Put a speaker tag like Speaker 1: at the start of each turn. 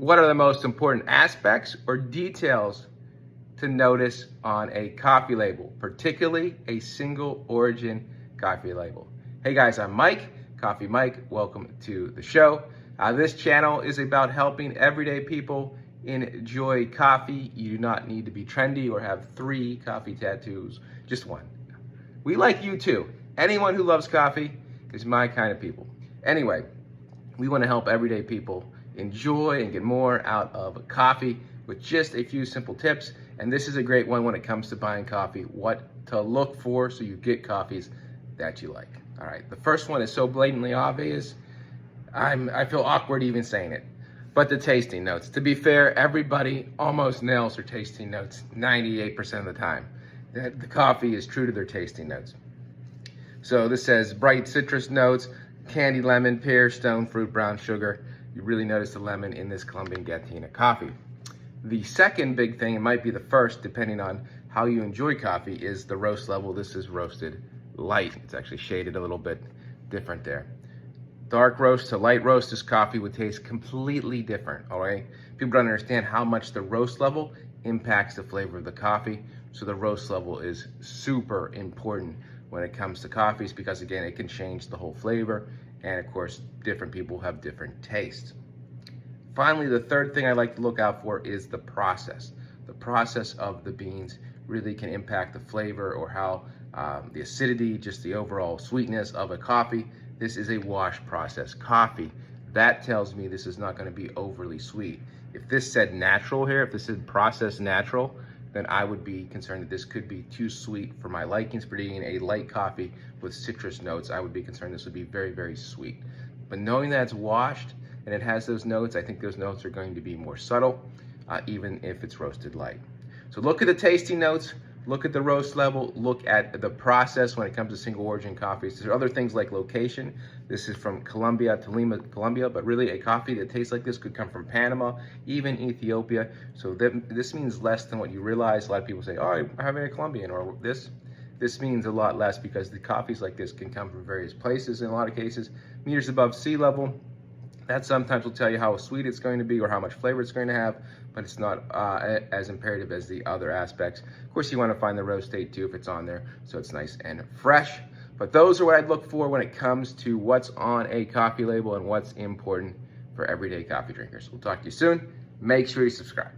Speaker 1: What are the most important aspects or details to notice on a coffee label, particularly a single origin coffee label? Hey guys, I'm Mike, Coffee Mike. Welcome to the show. This channel is about helping everyday people enjoy coffee. You do not need to be trendy or have 3 coffee tattoos, just 1. We like you too. Anyone who loves coffee is my kind of people. Anyway, we want to help everyday people enjoy and get more out of coffee with just a few simple tips. And this is a great one when it comes to buying coffee, what to look for so you get coffees that you like. All right, the first one is so blatantly obvious, I feel awkward even saying it, but the tasting notes. To be fair, everybody almost nails their tasting notes 98% of the time. The coffee is true to their tasting notes. So this says bright citrus notes, candy lemon, pear, stone fruit, brown sugar. You really notice the lemon in this Colombian Gattina coffee. The second big thing, it might be the first depending on how you enjoy coffee, is the roast level. This is roasted light. It's actually shaded a little bit different there. Dark roast to light roast, this coffee would taste completely different, all right? People don't understand how much the roast level impacts the flavor of the coffee. So the roast level is super important when it comes to coffees because again, it can change the whole flavor. And of course, different people have different tastes. Finally, the third thing I like to look out for is the process. The process of the beans really can impact the flavor or how the acidity, just the overall sweetness of a coffee. This is a wash process coffee. That tells me this is not going to be overly sweet. If this said natural here, if this said processed natural, then I would be concerned that this could be too sweet for my likings. For being a light coffee with citrus notes, I would be concerned this would be very, very sweet. But knowing that it's washed and it has those notes, I think those notes are going to be more subtle, even if it's roasted light. So look at the tasting notes, look at the roast level, look at the process when it comes to single origin coffees. There are other things like location. This is from Colombia, Tolima, Colombia, but really a coffee that tastes like this could come from Panama, even Ethiopia. So this means less than what you realize. A lot of people say, oh, I'm having a Colombian, or this means a lot less because the coffees like this can come from various places in a lot of cases, meters above sea level. That sometimes will tell you how sweet it's going to be or how much flavor it's going to have, but it's not as imperative as the other aspects. Of course, you want to find the roast date too if it's on there, so it's nice and fresh. But those are what I'd look for when it comes to what's on a coffee label and what's important for everyday coffee drinkers. We'll talk to you soon. Make sure you subscribe.